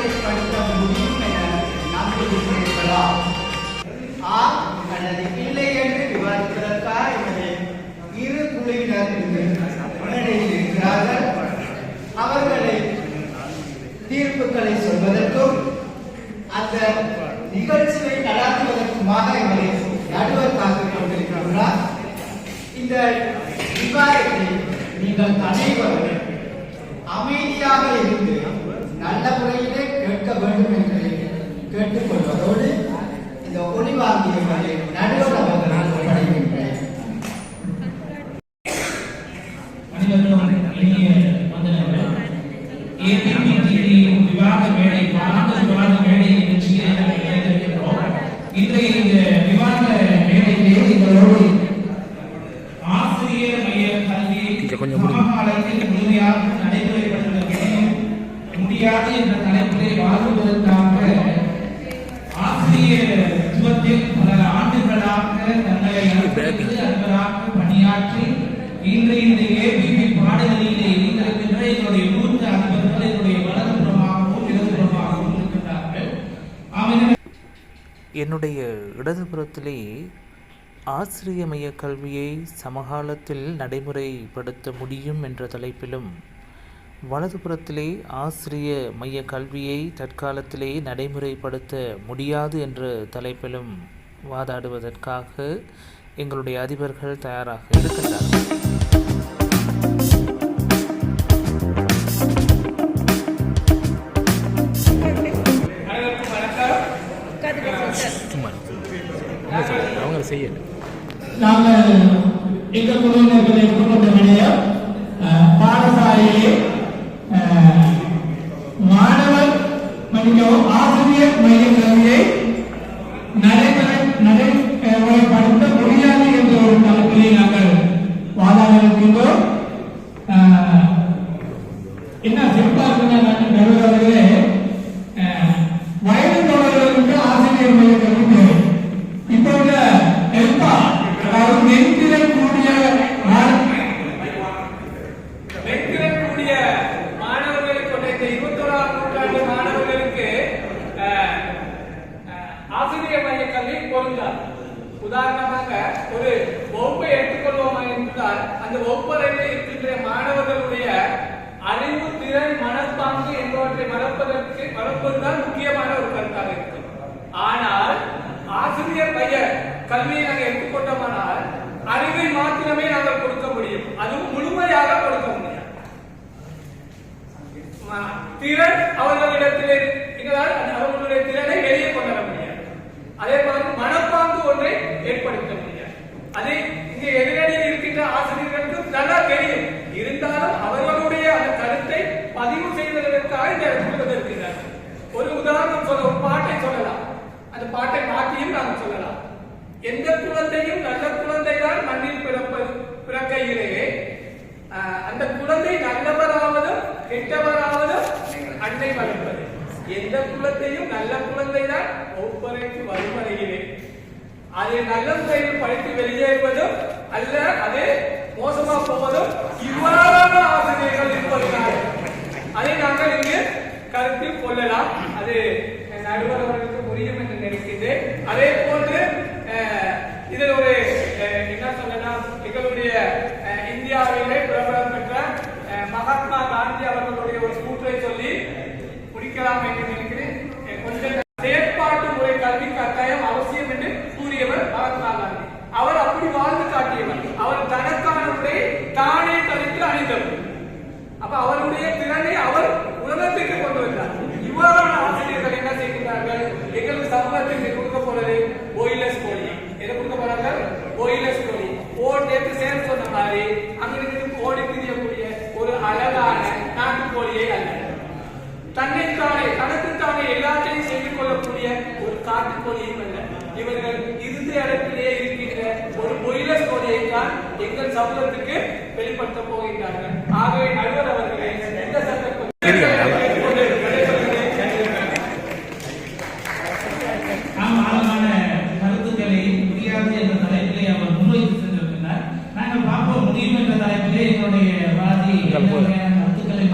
நடைமுறைப்படுத்த முடியும் என நம்பியிருக்கிறீர்களா? ஆம் அல்லது இல்லை என்று விவாதிப்பதற்காக எமது இரு குழுவினர் முன்னணியில் இருக்கிறார்கள். அவர்களை தீர்ப்புகளை சொல்வதற்கும் அந்த நிகழ்ச்சியை நடாத்துவதற்குமாக எங்களை நடுவர் காத்துக் கொண்டிருக்கிறார். இந்த விவாதத்தை நீங்கள் அனைவரும் அமைதியாக இருந்து நல்ல முறையிலே கேட்க வேண்டும் என்று கேட்டுக்கொள்வதோடு இந்த ஒளிவாங்கியவர்களை நடுவர் அவர்களால் ஒப்படைக்கின்றேன். விவாத மேடை இன்றைய இந்த விவாத மேடையிலே எங்களோடு ஆசிரியர் மைய கல்வி சமகாலத்தில் முழுமையாக நடைமுறைப்படுத்த முடியாது என்ற தலைப்பிலே வாழ்வதற்காக ஆசிரியர் துவத்தில் பல ஆண்டுகளாக தங்களை அன்பராக பணியாற்றி இன்று இந்த ஏபிபி பாடங்களிலே இருக்கின்ற என்னுடைய மூத்த அதிபர்கள் என்னுடைய வலதுபுறமாகவும் இடதுபுறமாகவும் இருக்கின்றார்கள். என்னுடைய இடதுபுறத்திலே ஆசிரிய மைய கல்வியை சமகாலத்தில் நடைமுறைப்படுத்த முடியும் என்ற தலைப்பிலும், வலதுபுறத்திலே ஆசிரிய மைய கல்வியை தற்காலத்திலே நடைமுறைப்படுத்த முடியாது என்ற தலைப்பிலும் வாதாடுவதற்காக எங்களுடைய அதிபர்கள் தயாராக இருக்கின்றார்கள். நாங்கள் எங்கள் குழுவினர்களை குடும்பத்தினுடைய பாடசாலையிலே மாணவர் மன்னிக்கவும் ஆசிரியர் மைய கல்வியை நடைமுறைப்படுத்த முடியாது என்ற ஒரு தலைப்பிலே நாங்கள் வாதாட இருக்கின்றோம். என்ன சிறப்பாக நடுவர்களே, வயது தொடர்களுக்கு ஆசிரியர் மைய கல்வி தேவை. இப்போ வெற்றிடக்கூடிய மாணவர்களை கொண்ட இந்த 21ஆம் நூற்றாண்டு மாணவர்களுக்கு ஆசிரியர் மைய கல்வி பொருந்தாது. உதாரணமாக ஒரு வகுப்பை எடுத்துக்கொள்வோம் என்றால் அந்த வகுப்பறையில் இருக்கின்ற மாணவர்களுடைய அறிவு, திறன், மனப்பாங்கு என்பவற்றை வளர்ப்பதுதான் முக்கியமான ஒரு கருத்தாக இருக்கும். ஆனால் ஆசிரியர் மைய கல்வியை நாங்கள் எடுத்துக்கொண்டோமானால் அறிவை மாத்திரமே நாங்கள் கொடுக்க முடியும், அதுவும் முழுமையாக கொடுக்க முடியாது. திறன் அவர்களிடத்திலே அவர்களுடைய திறனை வெளியே கொண்டு வர முடியாது. அதே மாதிரி மனப்பாங்கு ஒன்றை ஏற்படுத்த முடியாது. அதை இங்கே எதிரடியில் இருக்கின்ற ஆசிரியர்களுக்கு நல்லா தெரியும். இருந்தாலும் அவர்களுடைய அந்த கருத்தை பதிவு செய்வதற்காக இந்த இடத்துல இருக்கிறார்கள். ஒரு உதாரணம் சொல்ல, ஒரு பாட்டை சொல்லலாம். அந்த பாட்டை மாற்றியும் நாங்கள் சொல்லலாம். எந்த குழந்தையும் நல்ல குழந்தைதான் மண்ணில் பிறக்கையிலேயே அந்த குழந்தை நல்லவராவதும் கெட்டவராவதும் அன்னை வளர்ப்பது. எந்த குழந்தையும் நல்ல குழந்தைதான் ஒவ்வொருவரைக்கு வறுமறையிலே அது நல்ல முறையில் படித்து வெளியேறுவதும் அல்ல, அது மோசமா போவதும் இவ்வாறான ஆசிரியர்கள் இருப்பதனால் அதை நாங்கள் இங்கு கருத்தில் கொள்ளலாம். அது நடுவர் அவர்களுக்கு புரியும் என்று நினைக்கின்றேன். அதே போன்று இதில் ஒரு என்ன சொல்லலாம், எங்களுடைய இந்தியாவிலே பிரபலம் பெற்ற மகாத்மா காந்தி அவர்களுடைய ஒரு கூற்றை சொல்லி முடிக்கலாம் என்று நினைக்கிறேன். கொஞ்சம் செயற்பாட்டு முறை கல்வி கட்டாயம் அவசியம் என்று கூறியவர் மகாத்மா காந்தி. அவர் அப்படி வாழ்ந்து காட்டியவர். அவர் தனக்கான முறை தானே கருத்து அணிந்தவர். அப்ப அவருடைய திறனை அவர் உலகத்திற்கு கொண்டு வந்தார். இவ்வாறான ஆசிரியர்கள் என்ன செய்கிறார்கள்? எங்களுக்கு சமூகத்திற்கு கொடுக்க போறது போயிலஸ் கோழி. எதை கொடுக்க போறாங்க? போயிலஸ் கோழி. நேற்று சேர்ந்து சொன்ன மாதிரி அங்கிருந்து ஓடி திரியக்கூடிய ஒரு அழகான நாட்டுக்கோழியை அல்ல, தனக்குத்தானே எல்லாத்தையும் செய்து கொள்ளக்கூடிய ஒரு காட்டுக்கோழியும் அல்ல. இவர்கள் இறுதி இடத்திலே இருக்கின்ற ஒரு போயிலஸ் கோழியை தான் எங்கள் சமூகத்துக்கு வெளிப்படுத்த போகின்றார்கள். ஆகவே நடுவர் அவர்களை எந்த சட்டத்தை கருத்துக்களை முடியாது என்ற தலைப்பிலே அவர் முன்வைத்து சென்றிருக்கிறார். நாங்கள் பார்க்க முடியும் என்ற தலைப்பிலே என்னுடைய வாதி கருத்துக்களை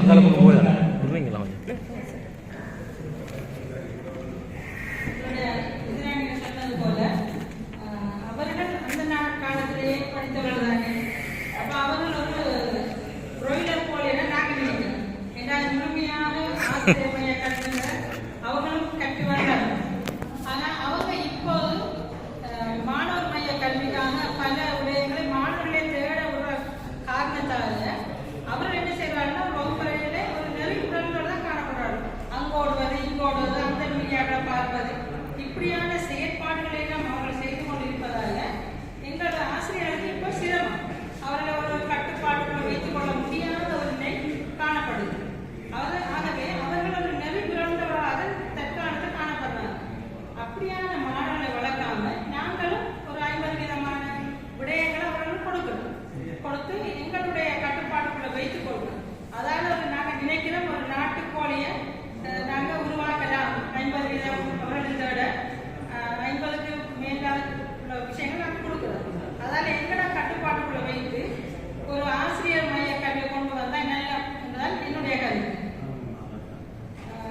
ஆசிரியர் மைய கல்வியினர் அவங்களும் கற்று வந்தாங்க. ஆனா அவங்க இப்போது மாணவர் மைய கல்விக்கான பல விடயங்களை மாணவர்களே தேட ஒரு காரணத்தால அவர் என்ன செய்வாருன்னா வகுப்பறையிலே ஒரு நெறிப்புறங்களோட தான் காணப்படுறாரு. அங்கோடுவது இங்கோடுவது அந்த மீடியாவை பார்ப்பது இப்படியான செயற்பாடுகளை எல்லாம் அவர்கள் செய்து கொண்டிருப்பதால எங்களோட ஆசிரியர்களுக்கு இப்போ சிரமம். அவர்களை ஒரு கட்டுப்பாட்டுக்குள்ள வைத்துக் கொள்ள முடியாத ஒரு நிலை காணப்படுது. ஆகவே அவர்கள் ஒரு நெறிப்புறங்களாக தற்காலத்தை காணப்படுறாங்க. அப்படியான மாணவர்களை வளர்க்காம நாங்களும் ஒரு 50 விதமான விடயங்களை அவர்களுக்கு கொடுத்து எங்களுடைய கட்டுப்பாட்டுக்குள்ள வைத்துக் கொள்கிறோம். அதாவது நாங்கள் நினைக்கிறோம் ஒரு நாட்டுக்கோழியை நாங்கள் உருவாக்கலாம். 50 விதம் அவர்கள் விட 50க்கு மேலான விஷயங்கள் நாங்கள் கொடுக்குறோம். அதால எங்களோட கட்டுப்பாட்டுக்குள்ள வைத்து ஒரு ஆசிரியர் மைய கல்வியை கொண்டு வந்தால் நல்லா என்பதால் என்னுடைய கல்வி.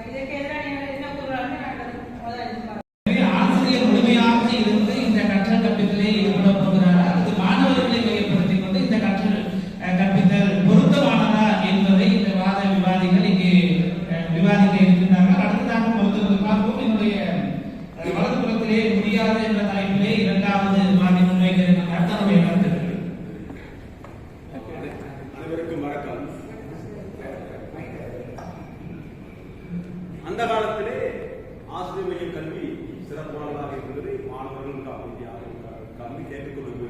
இதுக்கு எதிராக நீங்கள் என்ன கூறுறாங்க நாங்கள் ஆசிரியர் முழுமையாக இருந்து இந்த கற்றல் கற்பித்தலை ஈடுபட போகிறாரா, அது மாணவர்களை மையப்படுத்திக் கொண்டு இந்த கற்றல் கற்பித்தல் பொருத்தமானதா என்பதை இந்த வாத விவாதிகள் இங்கே விவாதிக்க இருக்கின்றார்கள். அடுத்ததாக பொறுத்தவரை பார்ப்போம். என்னுடைய வலதுபுறத்திலே முடியாது என்ற தலைப்பிலே 2வது வாதி முன்வைக்க இருக்கின்றார். தன்னுடைய கருத்துக்கள். அனைவருக்கும் வணக்கம். அந்த காலத்திலே ஆசிரியர் மைய கல்வி சிறப்பானதாக இருந்தது. மாணவர்களும் கல்வி கேட்டுக்கொண்டு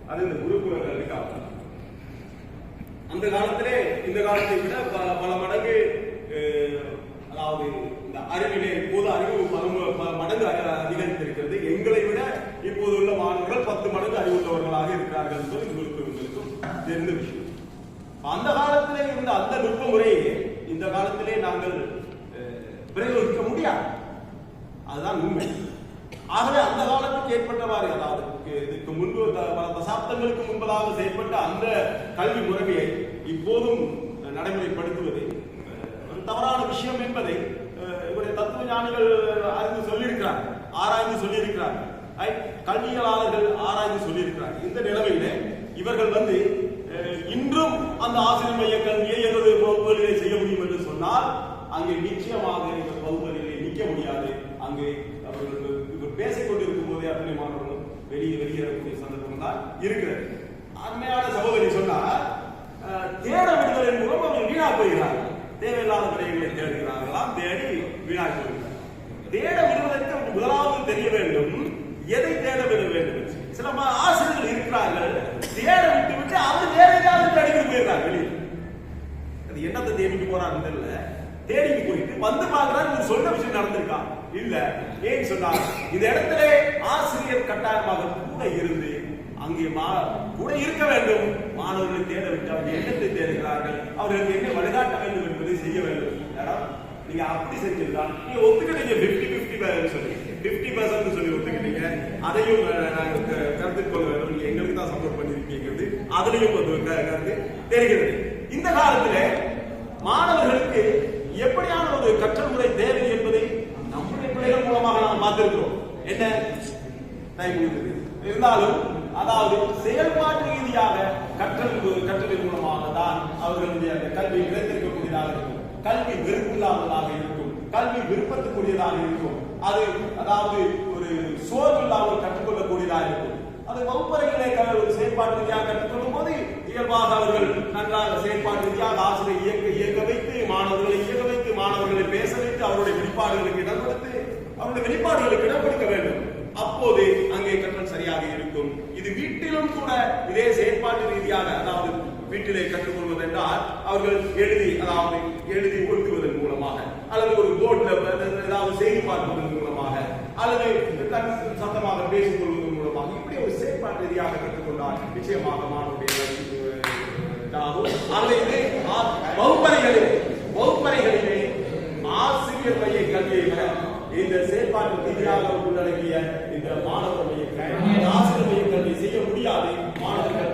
அது இந்த குருகுல கல்வி காலம். அந்த காலத்திலே இந்த காலத்தை விட பல மடங்கு அதாவது இந்த அறிவிலே இப்போது அறிவு பல மடங்கு அதிகரித்திருக்கிறது. எங்களை விட இப்போது உள்ள மாணவர்கள் 10 மடங்கு அறிவுள்ளவர்களாக இருக்கிறார்கள் என்பது உங்களுக்கும் தெரிந்த விஷயம். அந்த காலத்திலே இருந்த அந்த நுட்ப முறையை இந்த காலத்திலே நாங்கள் பிரயோகிக்க முடியாது. அதுதான் உண்மை. ஆகவே அந்த காலத்துக்கு ஏற்பட்டவாறு, அதாவது இதுக்கு முன்பு பல தசாப்தங்களுக்கு முன்பதாக செயல்பட்ட அந்த கல்வி முறைமையை இப்போதும் நடைமுறைப்படுத்துவது ஒரு தவறான விஷயம் என்பதை இவருடைய தத்துவ ஞானிகள் ஆராய்ந்து சொல்லியிருக்கிறார்கள். கல்வியலாளர்கள் ஆராய்ந்து சொல்லியிருக்கிறார்கள். இந்த நிலைமையில இவர்கள் இன்றும் அந்த ஆசிரியர் மைய கல்வியை எனது வகுப்புகளிலே செய்ய முடியும் என்று சொன்னால் அங்கே நிச்சயமாக இந்த வகுப்புகளிலே நிற்க முடியாது. அங்கே அவர்கள் பேசிக் கொண்டிருக்கும் போதே அத்தனை மாணவர்களும் வெளியேறக்கூடிய சந்தர்ப்பம் தான் இருக்கிறது. அண்மையான சகோதரி சொன்னார், தேட விடுதலின் மூலம் அவர்கள் வீணா போகிறார்கள். தேவையில்லாத விடயங்களை தேடுகிறார்களாம், தேடி வீணா போகிறார்கள். தேட விடுவதற்கு முதலாவது தெரிய வேண்டும், எதை தேட விட வேண்டும். சில ஆசிரியர்கள் இருக்கிறார்கள், தேட விட்டு அவர் வேற ஏதாவது அடிக்கடி போயிடுறாங்க வெளியே. அது என்னத்தை தேடிட்டு போறான்னு தெரியல. தேடிக்கு போயிட்டு வந்து பார்க்கிறார், சொன்ன விஷயம் நடந்திருக்கா இல்ல. ஏன் சொன்னார், இந்த இடத்துல ஆசிரியர் கட்டாயமாக கூட இருந்து அங்கே கூட இருக்க வேண்டும். மாணவர்களை தேட விட்டு அவர்கள் என்னத்தை தேடுகிறார்கள், அவர்களுக்கு என்ன வழிகாட்ட வேண்டும் என்பதை செய்ய வேண்டும். நீங்க அப்படி செஞ்சிருந்தால் நீங்க ஒத்துக்கிட்டீங்க 50-50 சொல்லி 50% சொல்லி ஒத்துக்கிட்டீங்க. அதையும் கருத்தில் கொள்ள வேண்டும். நீங்க எங்களுக்கு தான் சப்போர்ட் பண்ணிருக்கீங்கிறது அதுலயும் கருத்து தெரிகிறது. இந்த காலத்துல மாணவர்களுக்கு எப்படியான ஒரு கற்றல் முறை தேவை என்பதை நம்முடைய பிள்ளைகள் மூலமாக நாம் பார்த்திருக்கிறோம். என்ன இருந்தாலும் அதாவது செயல்பாட்டு ரீதியாக கற்றலின் மூலமாக தான் அவர்களுடைய கல்வி நிலைத்திருக்கக்கூடியதாக இருக்கும். கல்வி வெறுப்பில்லாததாக இருக்கும், கல்வி விருப்பத்துக்குரியதாக இருக்கும். அது அதாவது ஒரு சோர்வு இல்லாமல் கற்றுக்கொள்ளக்கூடியதாக இருக்கும். அது வகுப்பறைகளை ஒரு செயற்பாட்டு ரீதியாக கற்றுக்கொள்ளும் போது இயல்பாக அவர்கள் நன்றாக செயற்பாட்டு ரீதியாக ஆசிரியர் இயக்க வைத்து மாணவர்களை பேச வைத்து அவருடைய வெளிப்பாடுகளுக்கு இடம் கொடுத்து அவருடைய வெளிப்பாடுகளுக்கு இடம் கொடுக்க வேண்டும். அப்போது அங்கே கற்றல் சரியாக இருக்கும். இது வீட்டிலும் கூட இதே செயற்பாட்டு ரீதியாக, அதாவது வீட்டிலே கற்றுக்கொள்வது என்றால் அவர்கள் எழுதி ஒழுக்குவதன் மூலமாக அல்லது ஒரு போர்டில் ஏதாவது செய்தி பார்ப்பதன் மூலமாக அல்லது சத்தமாக பேசிக் கொள்வதன் மூலமாக இப்படி ஒரு செயற்பாட்டு ரீதியாக கற்றுக்கொண்டால் நிச்சயமாக மாணவருடைய வகுப்பறைகளிலே ஆசிரியர் மைய கல்வியை விட இந்த செயற்பாட்டு ரீதியாக உள்ளடங்கிய இந்த மாணவர் மைய கல்வி ஆசிரியர் மைய கல்வி செய்ய முடியாது. மாணவர்கள்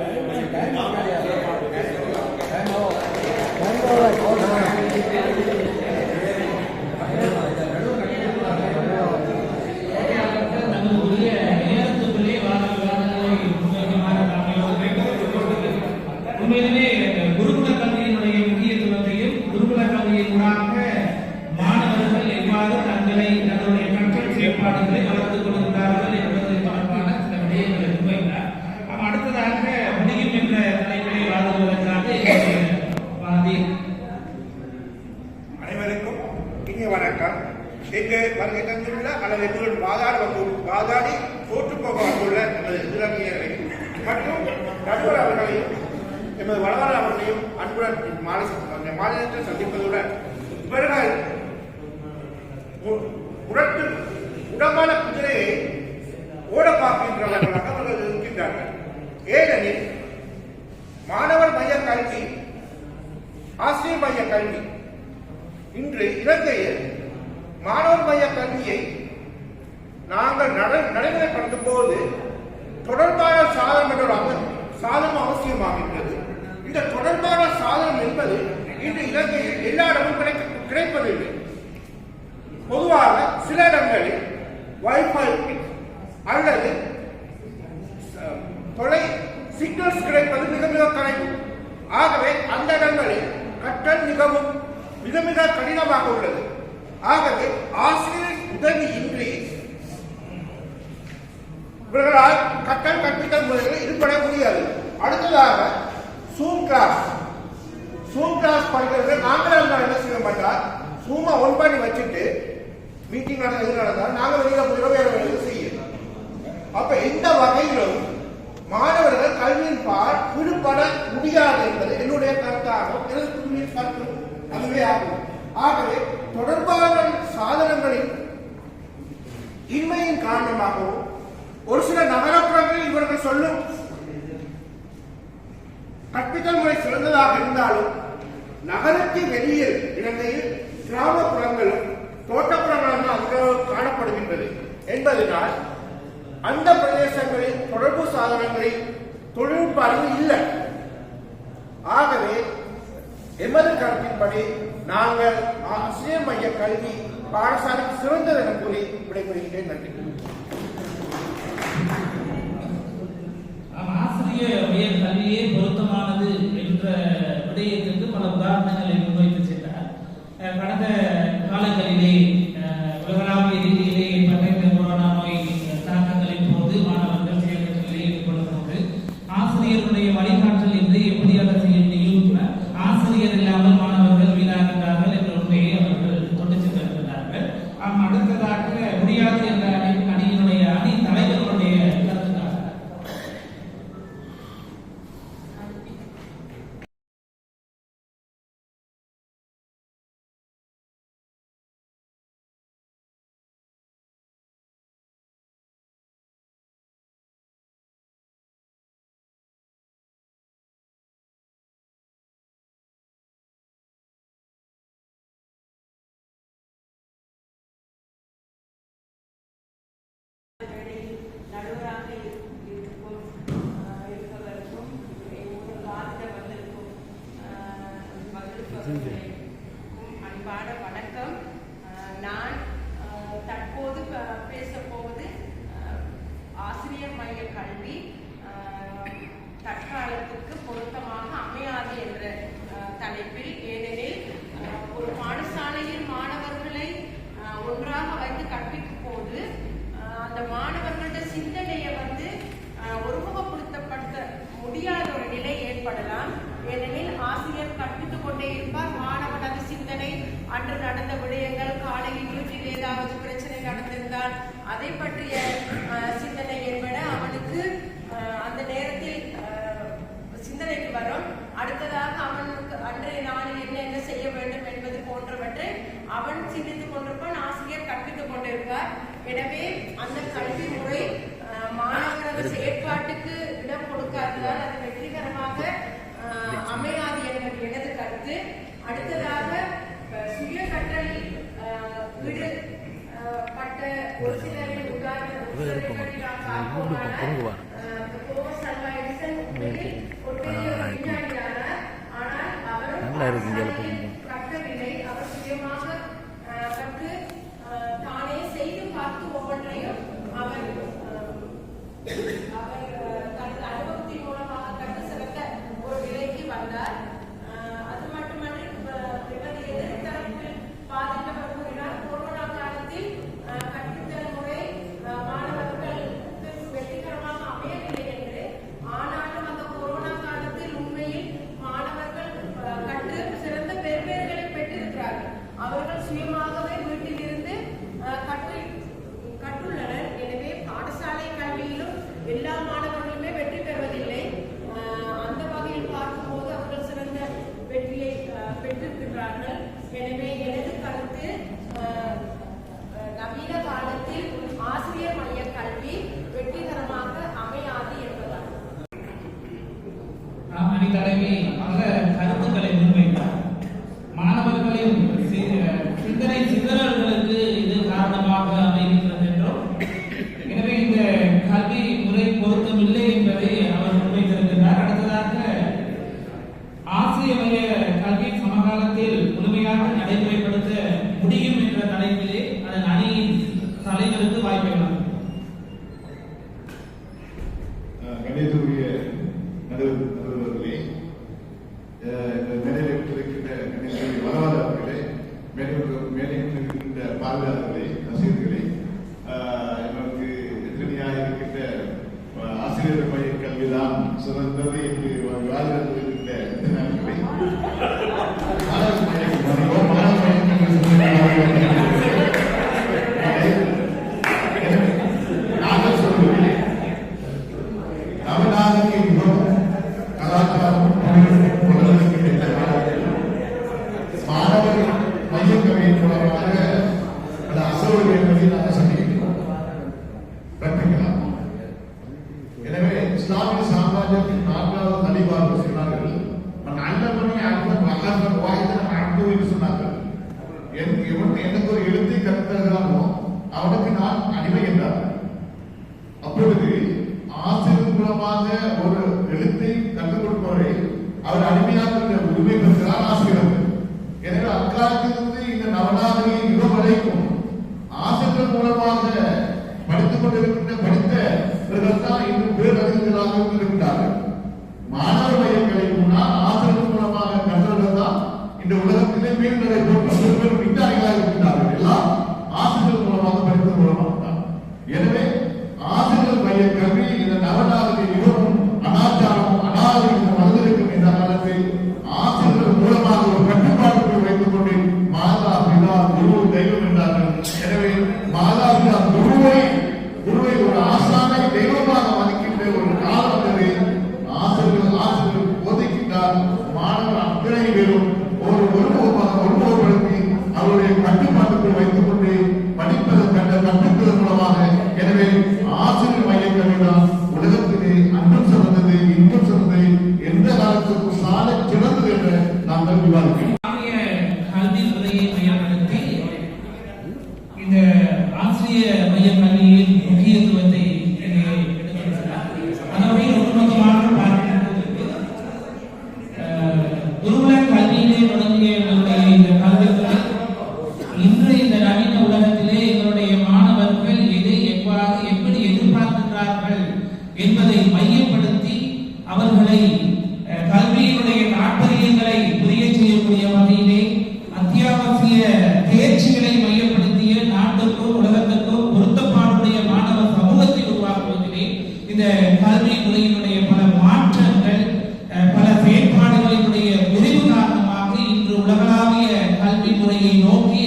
உண்மையிலே குருகுல கல்வியினுடைய முக்கியத்துவத்தையும் வணக்கம். இங்கு வருகை தந்துள்ள அல்லது எங்களுடன் வாதாடி தோற்று போக வந்துள்ள எமது இளைஞர்களை மற்றும் நடுவர் அவர்களையும் எமது வளவர அவர்களையும் அன்புடன் மாநிலத்தில் சந்திப்பதுடன் இவர்கள் உடம்பான குதிரையை ஓட பார்க்கின்றவர்களாக அவர்கள் இருக்கின்றார்கள். ஏனெனில் மாணவர் மைய கல்வி, ஆசிரியர் மைய கல்வி இன்று இலங்கையில் மாணவர் மைய கல்வியை நாங்கள் நடைமுறைப்படுத்தும் போது தொடர்பான சாதனம் என்ற சாதனம் அவசியமாகின்றது. இந்த தொடர்பான சாதனம் என்பது இன்று இலங்கையில் எல்லா இடமும் கிடைப்பதில்லை. பொதுவாக சில இடங்களில் வைஃபை அல்லது தொலை சிக்னல்ஸ் கிடைப்பது மிக மிக குறைவு. ஆகவே அந்த இடங்களில் கற்றல் மிக மிக கடினமாக உள்ளது. ஆகவே ஆசிரியர் உதவியின்றி இவர்களால் கற்றல் கற்பித்தல் முறைகளில் ஈடுபட முடியாது. அடுத்ததாக சூம் கிளாஸ் படிக்கிறவர்கள் நாங்கள் என்ன செய்ய மாட்டால் சூமை ஒன் பண்ணி வச்சுட்டு மீட்டிங் நடந்தால் நாங்கள் வெளியில போய் வேற வேலை செய்யணும். அப்ப எந்த வகையிலும் மாணவர்கள் கல்வியின் பால் ஈடுபட முடியாது என்பது என்னுடைய கருத்தாகும். எனது கருத்து அதுவே ஆகும். ஆகவே தொடர்பான சாதனங்களின் இன்மையின் காரணமாகவும் ஒரு சில நகரப்புறங்களில் இவர்கள் சொல்லும் கற்பித்தல் முறை சிறந்ததாக இருந்தாலும் நகரத்தின் வெளியில் இலங்கையில் கிராமப்புறங்களும் தோட்டப்புறங்களும் அதிக காணப்படுகின்றது என்பதனால் அந்த பிரதேசங்களில் தொடர்பு சாதனங்களில் தொழில்நுட்ப அறிவு இல்லை. ஆகவே எமது கருத்தின்படி நாங்கள் ஆசிரியர் மைய கல்வி பாடசாலைக்கு சிறந்தது என கூறி விடைபெறுகின்றேன். நன்றி. ஆசிரியர் மைய கல்வியே பொருத்தமானது என்ற விடயத்திற்கு பல உதாரணங்களை முன்வைத்து சென்றார். கடந்த காலங்களிலே உலகளாவிய ரீதியிலே பல்வேறு கொரோனா நோய் தாக்கங்களின் போது மாணவர்கள் செயல்களிலே ஈடுபடும் போது ஆசிரியர்களுடைய வழிகாட்டல் என்று எப்படியாக செய்ய முடியும், ஆசிரியர் இல்லாமல் மாணவர்கள் வீணாகின்றார்கள் என்ற உண்மையை அவர்கள் கொண்டு சென்றிருக்கிறார்கள். அடுத்ததாக முடியாது என்ற அணியினுடைய அணி தலைவர்களுடைய கருத்துக்காக நடுவராக இருப்பவருக்கும் அன்பான வணக்கம். நான் தற்போது பேசப்போவது ஆசிரியர் மைய கல்வி தற்காலத்துக்கு பொருத்தமாக அமையாது என்ற தலைப்பில். ஏனெனில் ஒரு பாடசாலையில் மாணவர்களை ஒன்றாக வைத்து கற்பிக்கும் போது அந்த மாணவர்களுடைய சிந்தனையை ஒருமுகப்படுத்தப்பட்ட முடியாத ஒரு நிலை ஏற்படலாம். ஏனெனில் ஆசிரியர் கற்பித்துக் கொண்டே இருப்பார். மாணவன் அந்த சிந்தனை அன்று நடந்த விடயங்கள், காலையில் வீட்டில் ஏதாவது பிரச்சனை நடந்திருந்தால் அதை பற்றிய சிந்தனை என்பன அவனுக்கு அந்த நேரத்தில் சிந்தனைக்கு வரும். அடுத்ததாக அவனுக்கு அன்றைய நாளில் என்ன செய்ய வேண்டும் என்பது போன்றவற்றை அவன் சிந்தித்துக் கொண்டிருப்பான். ஆசிரியர் கற்பித்துக் கொண்டிருப்பார். எனவே அந்த கல்வி முறை மாணவரது செயற்பாட்டுக்கு இடம் கொடுக்காததால் அது வெற்றிகரமாக அமையாது என்பது எனது கருத்து. அடுத்ததாக சுய கற்றலில் ஈடுபட்ட ஒரு சிலரின் உதாரணம் ஆனால் அவரும் கற்கவில்லை. அவர் சுயமாக கற்று தானே செய்து பார்த்து ஒவ்வொன்றையும் அவர் தனது அனுபவத்தின் மூலமாக கற்று சிறந்த ஒரு நிலைக்கு வந்தார். அது மட்டுமன்றி இவரது எதிர்த்தரப்பில் பாதித்தவர் கூறினார், கொரோனா காலத்தில் கற்பித்தல் முறை மாணவர்களுக்கு வெற்றிகரமாக அமையவில்லை என்று. ஆனாலும் அந்த கொரோனா காலத்தில் உண்மையில் மாணவர்கள் கற்று சிறந்த எனவே எனது கருத்து நவீன காலத்தில் ஆசிரியர் மைய கல்வி வெற்றிகரமாக அமையாது என்பதாகும். அணித்தலைவி பல கருத்துக்களை முன்வைத்தார். மாணவர்களின் சிந்தனை சிதறல்களுக்கு இது காரணமாக அமைகின்றது என்றும், எனவே இந்த கல்வி முறை பொருத்தமில்லை என்பதை அவர் முன்வைத்திருக்கிறார். அடுத்ததாக ஆசிரிய மைய கல்வி சமகாலத்தில் முழுமையாக நடைமுறைப்படுத்த முடியும் என்ற தலைப்பிலே அதன் அணியின் தலைவருக்கு வாய்ப்பு. கணிதத்துடைய நடுவர்களே, மேடையில் வரவாளர்களே, மேடைக்கின்ற பார்வையாளர்களே, ரசிகர்களே, எனக்கு எதிரணியாக இருக்கின்ற ஆசிரியர் மைய கல்விதான் சிறந்தது என்று விவாதித்து இருக்கின்ற எதிர்நாட்களை நாங்கள் சொல்லுகிறேன். தமிழ்நாடுக்கு மிகவும் கலாச்சாரம் மாணவர்கள் மையக்கல்வியின் மூலமாக பல அசௌகரியங்களை நாங்கள் சந்திக்கிறோம். எனவே இஸ்லாமிய சாம்ராஜ்யத்தின் 4வது நலிபார்கள் சொன்னார்கள், சொன்னார்கள், எனக்கு ஒரு எழுத்தை கற்றுத்தருகிறானோ அவனுக்கு நான் அடிமை என்றார். அப்பொழுது ஆசிரியர் மூலமாக ஒரு எழுத்தை கற்றுக் கொடுப்பவரை அவர் அடிமையாக உரிமை பெறுகிறார் ஆசிரியர். எனவே அக்காலத்திலிருந்து இந்த நவநாகரிக யுகம் வரைக்கும் ஆசிரியர் மூலமாக படித்துக் கொண்டிருக்கின்ற படித்தவர்கள் தான் இன்னும் பேரறிஞர்களாக இருக்கின்றார்கள். மாணவர் மைய கல்வினா ஆசிரியர் மூலமாக கற்றவர்கள் தான் இந்த உலகத்திலே மேல்நிலை போன்ற விஞ்ஞானிகளாக இருக்கின்றார்கள். எல்லாம் ஆசிரியர் மூலமாக படித்தது மூலமாக தான். எனவே ஆசிரியர் மைய கல்வி இந்த நவநாகரிக யுகமும் அனாச்சாரமும் அநாகரிகமும் வளர்ந்திருக்கும் இந்த காலத்தில் ஆசிரியர்கள் மூலமாக ஒரு கட்டுப்பாட்டுக்குள் வைத்துக் கொண்டு மாதா பிதா குரு தெய்வம் என்றார்கள். எனவே மாதா பிதா குருவை ஒரு ஆசானை தெய்வமாக மதிக்கின்ற ஒரு காலம் வந்தது. ஆசிரியர்கள் போதிக்கின்றார். மாணவர் அத்தனை பேரும் ஒருமுகப்படுத்தி அவருடைய கட்டுப்பாட்டுக்குள் வைத்துக் கொண்டு படிப்பதன் கற்பிப்பதன் மூலமாக. எனவே ஆசிரியர் மைய கல்விதான் உலகத்திலே அன்பும் சிறந்தது, இன்பம் சிறந்தது, எந்த காலத்துக்கும் சாலை சிறந்தது என்று நாங்கள் விவாதிக்கிறோம். கல்வி முறையை மையப்படுத்தி இந்த ஆசிரியர் மைய கல்வியின் முக்கியத்துவத்தை எடுத்துரைக்கிறார். அதனுடைய ஒட்டுமொத்தமாக பார்க்கும்போது குருகுல கல்வியிலே தொடங்கிய இந்த கல்விகளை இன்று இந்த நவீன உலகத்திலே எங்களுடைய மாணவர்கள் எதை எப்படி எதிர்பார்க்கின்றார்கள் என்பதை மையப்படுத்தி அவர்களை கல்வியினுடைய தாற்பயங்களை புரிய செய்யக்கூடிய வகையிலே அத்தியாவசிய தேர்ச்சிகளை மையப்படுத்திய நாட்டுக்கோ உலகத்திற்கோ பொருத்தப்பாடுடைய மாணவ சமூகத்தை உருவாக்குவதிலே இந்த கல்வி முறையினுடைய பல மாற்றங்கள், பல செயற்பாடுகளினுடைய விரிவு காரணமாக இன்று உலகளாவிய கல்வி முறையை நோக்கி